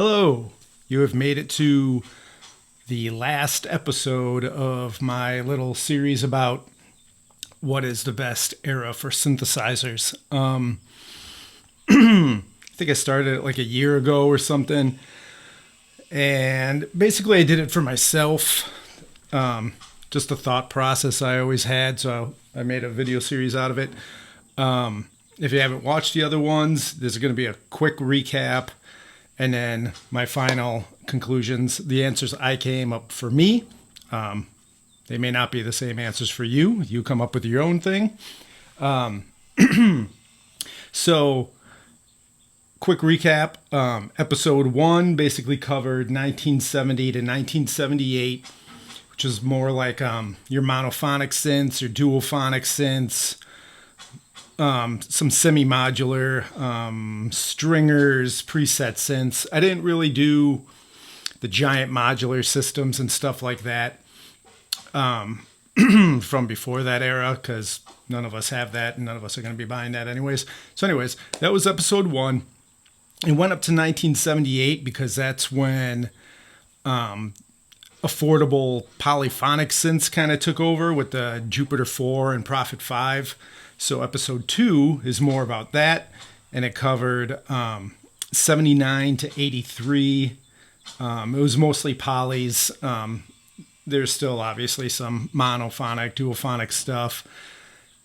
Hello, you have made it to the last episode of my little series about what is the best era for synthesizers. I think I started it like a year ago or something, and basically I did it for myself. Just a thought process I always had, so I made a video series out of it. If you haven't watched the other ones, there's going to be a quick recap and then my final conclusions, the answers I came up for me. They may not be the same answers for you. You come up with your own thing. So, quick recap. Episode 1 basically covered 1970 to 1978, which is more like your monophonic synths, your dual phonic synths, some semi-modular stringers, preset synths. I didn't really do the giant modular systems and stuff like that from before that era, because none of us have that and none of us are going to be buying that anyways. So anyways, that was episode 1. It went up to 1978 because that's when affordable polyphonic synths kind of took over with the Jupiter 4 and Prophet 5. So episode 2 is more about that, and it covered 79 to 83. It was mostly polys. There's still obviously some monophonic, duophonic stuff.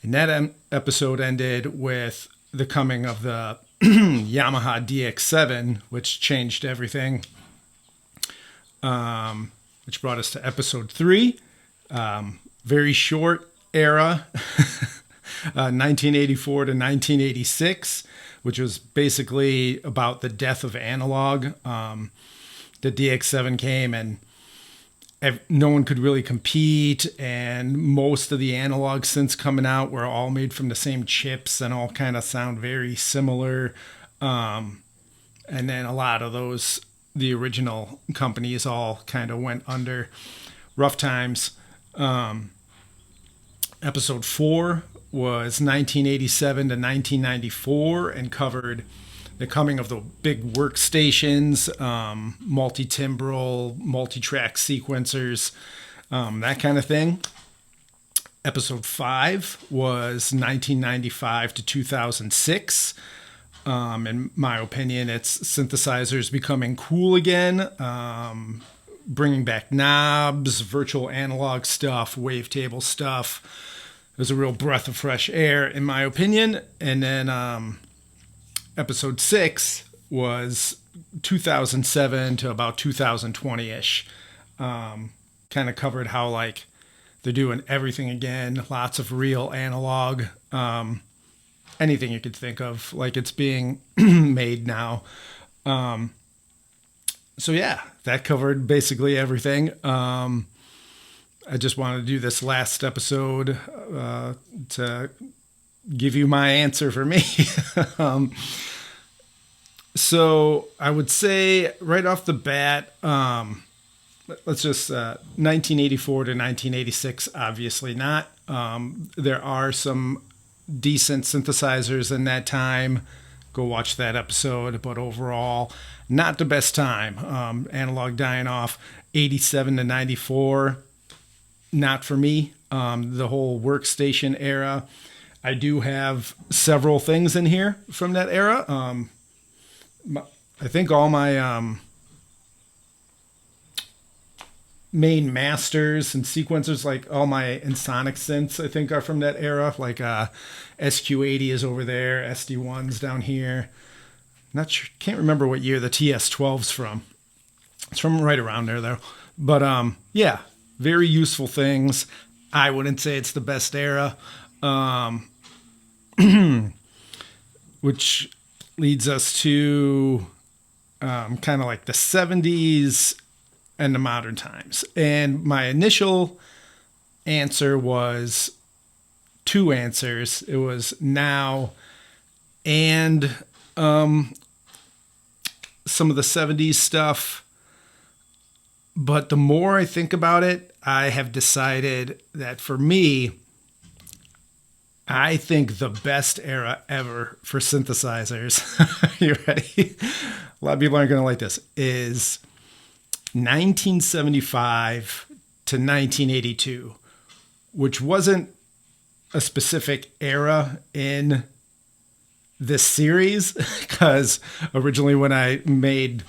And that episode ended with the coming of the Yamaha DX7, which changed everything, which brought us to episode 3. Very short era. 1984 to 1986, which was basically about the death of analog. The DX7 came and no one could really compete, and most of the analog synths coming out were all made from the same chips and all kind of sound very similar. And then a lot of those, the original companies all kind of went under. Rough times. Episode 4 was 1987 to 1994 and covered the coming of the big workstations, multi-timbral, multi-track sequencers, that kind of thing. Episode 5 was 1995 to 2006. In my opinion, it's synthesizers becoming cool again, bringing back knobs, virtual analog stuff, wavetable stuff. It was a real breath of fresh air, in my opinion. And then episode 6 was 2007 to about 2020-ish. Kind of covered how, like, they're doing everything again. Lots of real analog. Anything you could think of, like it's being made now. So, yeah, that covered basically everything. I just wanted to do this last episode to give you my answer for me. So I would say right off the bat, let's just 1984 to 1986, obviously not. There are some decent synthesizers in that time. Go watch that episode. But overall, not the best time. Analog dying off. 87 to 94. Not for me. The whole workstation era. I do have several things in here from that era. I think all my main masters and sequencers, like all my Ensoniq synths, I think are from that era. Like SQ80 is over there, SD1's down here. Not sure, can't remember what year the TS12's from. It's from right around there though. But yeah. Very useful things. I wouldn't say it's the best era. Which leads us to kind of like the 70s and the modern times. And my initial answer was 2 answers. It was now and some of the 70s stuff. But the more I think about it, I have decided that for me, I think the best era ever for synthesizers, you ready? A lot of people aren't going to like this, is 1975 to 1982, which wasn't a specific era in this series, because originally when I made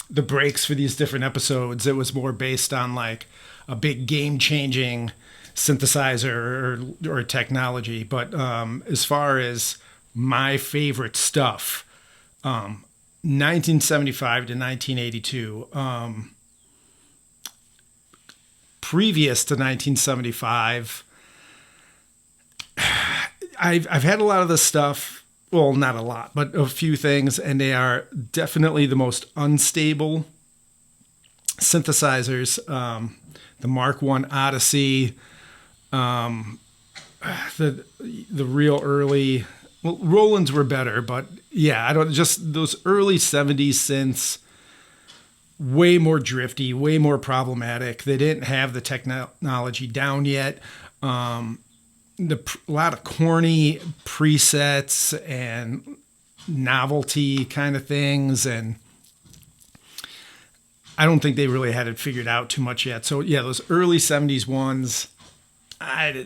the breaks for these different episodes, it was more based on like a big game changing synthesizer or technology. But as far as my favorite stuff, 1975 to 1982, previous to 1975, I've had a lot of this stuff. Well, not a lot, but a few things, and they are definitely the most unstable synthesizers. The Mark I Odyssey, the real early, well, Roland's were better, but yeah, I don't, just those early 70s synths, way more drifty, way more problematic. They didn't have the technology down yet. A lot of corny presets and novelty kind of things, and I don't think they really had it figured out too much yet. So yeah, those early 70s ones, I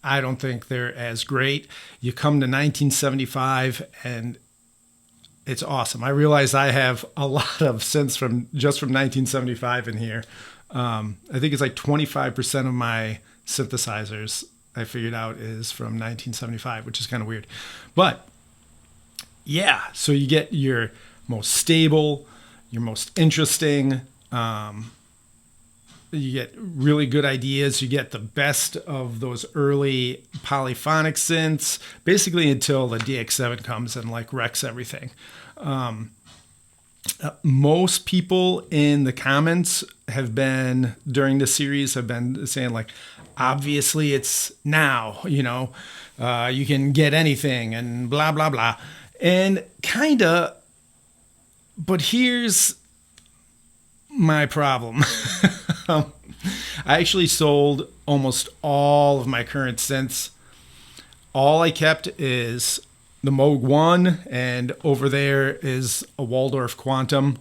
don't think they're as great. You come to 1975 and it's awesome. I realize I have a lot of synths from 1975 in here. I think it's like 25% of my synthesizers I figured out is from 1975, which is kind of weird. But yeah, so you get your most stable, your most interesting, you get really good ideas. You get the best of those early polyphonic synths, basically until the DX7 comes and like wrecks everything. Most people in the comments have been, during the series, have been saying like, obviously it's now, you can get anything and blah, blah, blah. And kinda, but here's my problem. I actually sold almost all of my current synths. All I kept is the Moog 1, and over there is a Waldorf Quantum,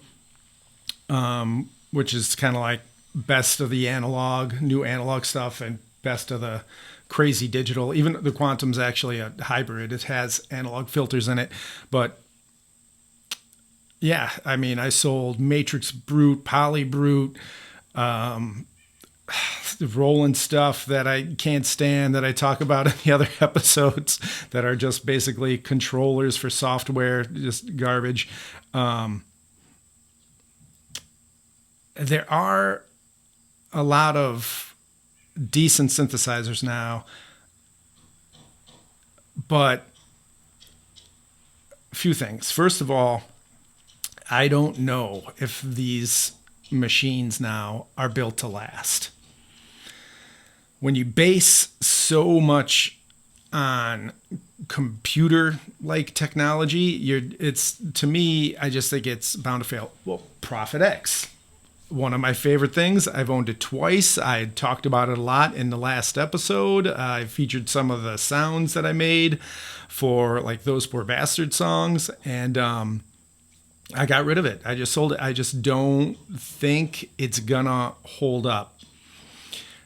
which is kind of like best of the analog, new analog stuff, and best of the crazy digital. Even the Quantum's actually a hybrid. It has analog filters in it. But yeah, I mean, I sold Matrix Brute, Poly Brute, Roland stuff that I can't stand, that I talk about in the other episodes, that are just basically controllers for software, just garbage. There are a lot of decent synthesizers now, but a few things. First of all, I don't know if these machines now are built to last. When you base so much on computer-like technology, it's, to me, I just think it's bound to fail. Well, Prophet X, one of my favorite things. I've owned it twice. I talked about it a lot in the last episode. I featured some of the sounds that I made for like Those Poor Bastard songs, and I got rid of it. I just sold it. I just don't think it's gonna hold up.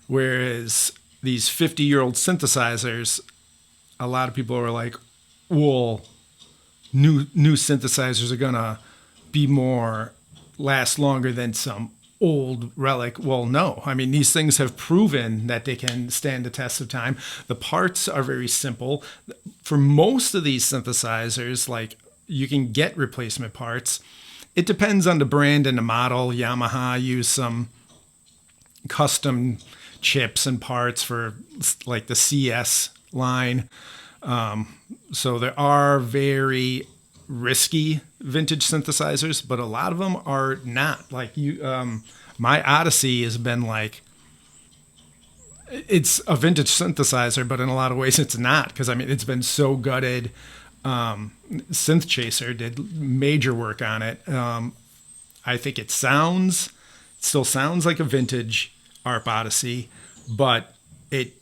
Whereas these 50-year-old synthesizers, a lot of people are like, well, new synthesizers are gonna last longer than some old relic. Well, no. I mean, these things have proven that they can stand the test of time. The parts are very simple. For most of these synthesizers, like, you can get replacement parts. It depends on the brand and the model. Yamaha use some custom chips and parts for like the CS line. So there are very risky vintage synthesizers, but a lot of them are not. Like my Odyssey has been like, it's a vintage synthesizer, but in a lot of ways it's not, because I mean, it's been so gutted. Synth Chaser did major work on it. I think it still sounds like a vintage ARP Odyssey, but it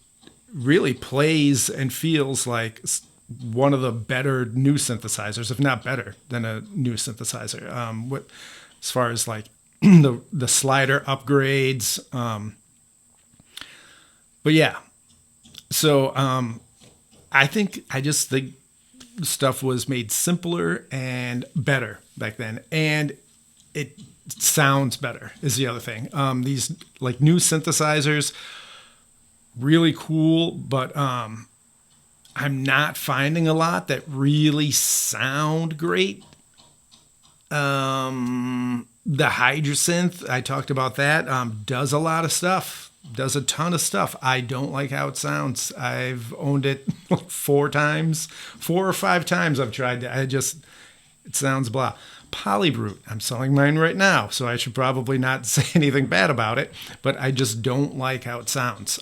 really plays and feels like one of the better new synthesizers, if not better than a new synthesizer. As far as like the slider upgrades. But yeah, so I just think stuff was made simpler and better back then, and it sounds better is the other thing. These like new synthesizers, really cool, but I'm not finding a lot that really sound great. The Hydrasynth, I talked about that, does a lot of stuff, does a ton of stuff. I don't like how it sounds. I've owned it 4 or 5 times I've tried it. It sounds blah. Polybrute, I'm selling mine right now, so I should probably not say anything bad about it, but I just don't like how it sounds.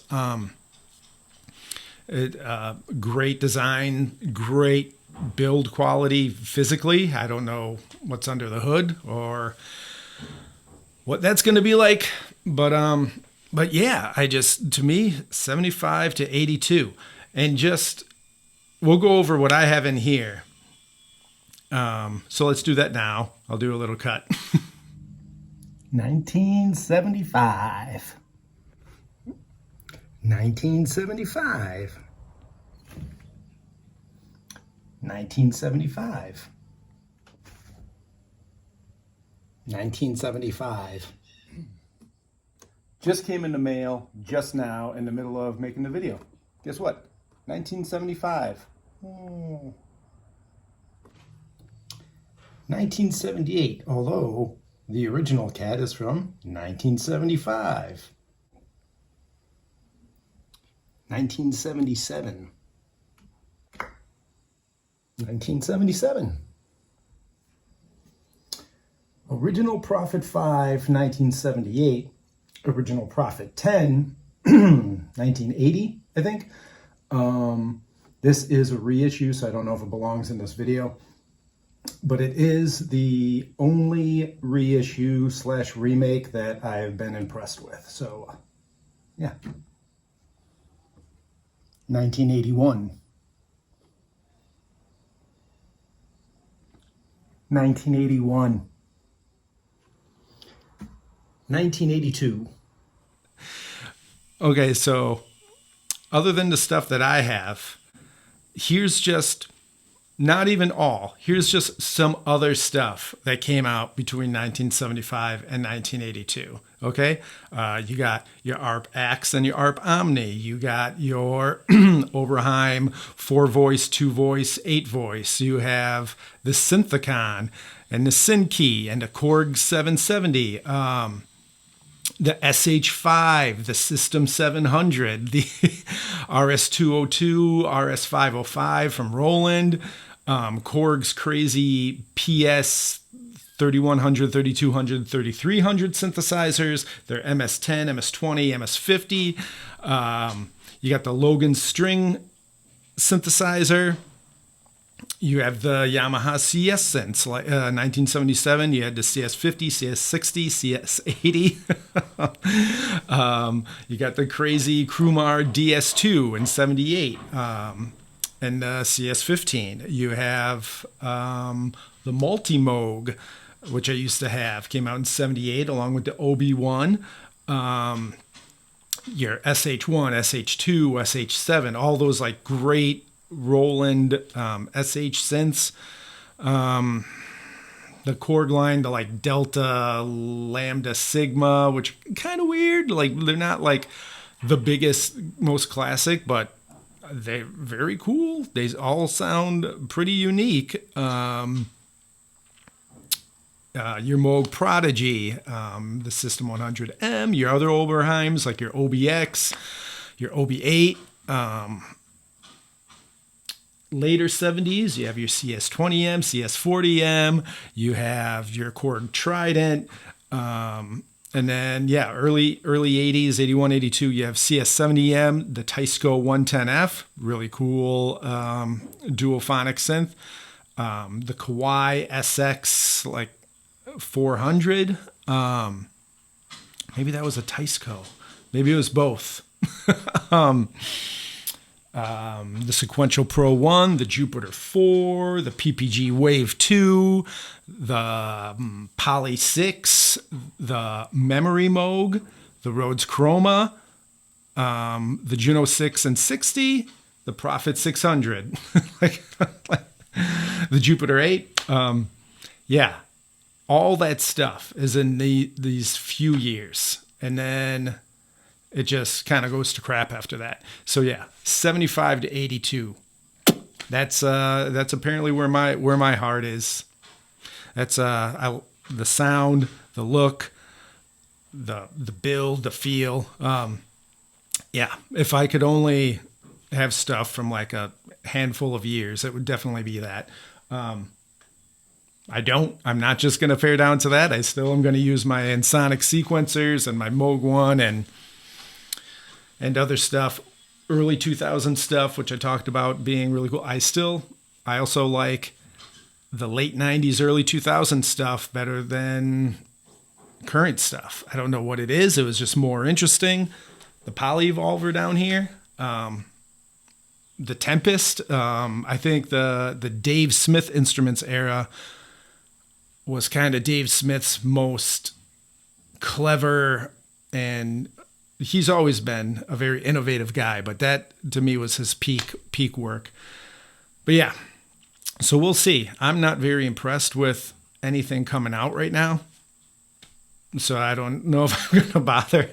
Great design, great build quality physically. I don't know what's under the hood or what that's going to be like, but yeah, to me 75 to 82, and we'll go over what I have in here. So let's do that now. I'll do a little cut. 1975. 1975. 1975. 1975. Just came in the mail just now in the middle of making the video. Guess what? 1975. 1978, although the original cat is from 1975. 1977. 1977. Original Prophet 5, 1978. Original Prophet 10, 1980, I think. This is a reissue, so I don't know if it belongs in this video. But it is the only reissue / remake that I've been impressed with. So, yeah. 1981. 1981. 1982. Okay, so other than the stuff that I have, here's just, not even all, here's just some other stuff that came out between 1975 and 1982. Okay, you got your ARP Axe and your ARP Omni. You got your Oberheim 4-voice, 2-voice, 8-voice. You have the Synthicon and the Synkey and the Korg 770. The SH5, the System 700, the RS202, RS505 from Roland, Korg's crazy PS 3100, 3200, 3300 synthesizers, their MS10, MS20, MS50. You got the Logan String synthesizer. You have the Yamaha CS synths, 1977. You had the CS50, CS60, CS80. You got the crazy Krumar DS2 in 78, and the CS15. You have the Multimoog, which I used to have, came out in 78, along with the OB1. Your SH1, SH2, SH7, all those like great Roland SH synths, the Korg line, the like Delta, Lambda, Sigma, which kind of weird. Like they're not like the biggest, most classic, but they're very cool. They all sound pretty unique. Your Moog Prodigy, the System 100M, your other Oberheims like your OBX, your OB8. Later 70s, you have your CS20M, CS40M, you have your Korg Trident, and then, yeah, early 80s, 81, 82, you have CS70M, the Teisco 110F, really cool duophonic synth, the Kawai SX, like 400, maybe that was a Teisco, maybe it was both. the Sequential Pro 1, the Jupiter 4, the PPG Wave 2, the Poly 6, the Memory Moog, the Rhodes Chroma, the Juno 6 and 60, the Prophet 600, the Jupiter 8. Yeah, all that stuff is in these few years. And then it just kind of goes to crap after that. So yeah, 75 to 82. That's apparently where my heart is. That's the sound, the look, the build, the feel. Yeah, if I could only have stuff from like a handful of years, it would definitely be that. I'm not just going to fare down to that. I still am going to use my Ensoniq sequencers and my Moog 1 and other stuff, early 2000 stuff, which I talked about being really cool. I also like the late 90s, early 2000 stuff better than current stuff. I don't know what it is. It was just more interesting. The Poly Evolver down here, the Tempest. I think the Dave Smith Instruments era was kind of Dave Smith's most clever, and he's always been a very innovative guy, but that to me was his peak work. But yeah, so we'll see. I'm not very impressed with anything coming out right now, so I don't know if I'm going to bother.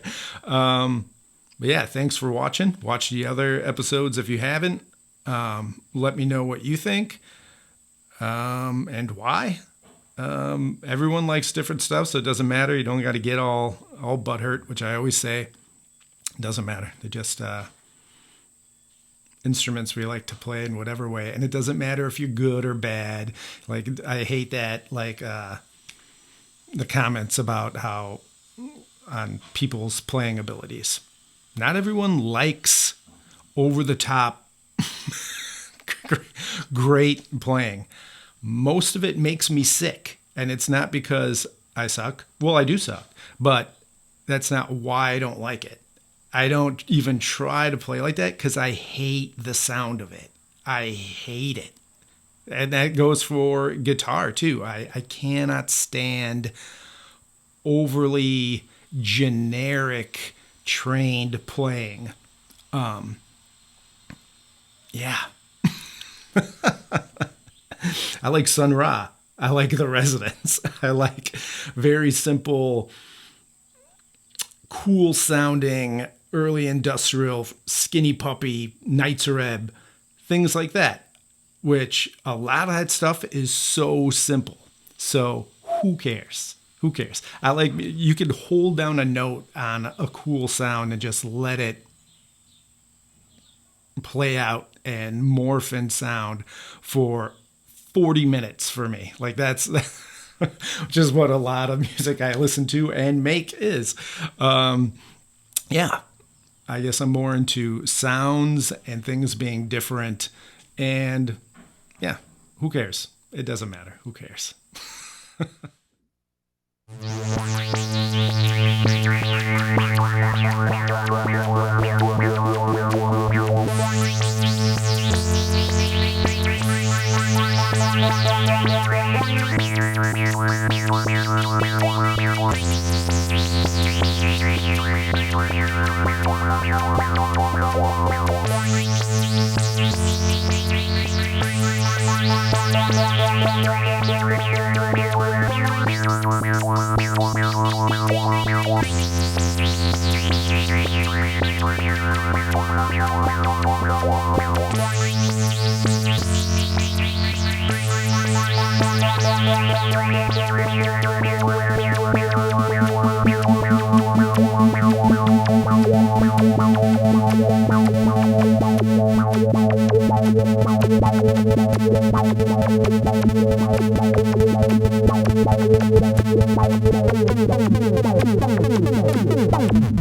But yeah, thanks for watching. Watch the other episodes if you haven't. Let me know what you think and why. Everyone likes different stuff, so it doesn't matter. You don't got to get all butthurt, which I always say. It doesn't matter. They're just instruments we like to play in whatever way, and it doesn't matter if you're good or bad. Like, I hate that, like the comments about how on people's playing abilities. Not everyone likes over the top great playing. Most of it makes me sick, and it's not because I suck. Well, I do suck, but that's not why I don't like it. I don't even try to play like that because I hate the sound of it. I hate it. And that goes for guitar too. I cannot stand overly generic trained playing. Yeah. I like Sun Ra. I like The Residents. I like very simple, cool sounding, early industrial, Skinny Puppy, Nitzereb, things like that, which a lot of that stuff is so simple. So who cares? Who cares? I like, you could hold down a note on a cool sound and just let it play out and morph in sound for 40 minutes for me. Like, that's which is what a lot of music I listen to and make is. Yeah, I guess I'm more into sounds and things being different. And yeah, who cares? It doesn't matter. Who cares? Thank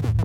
you.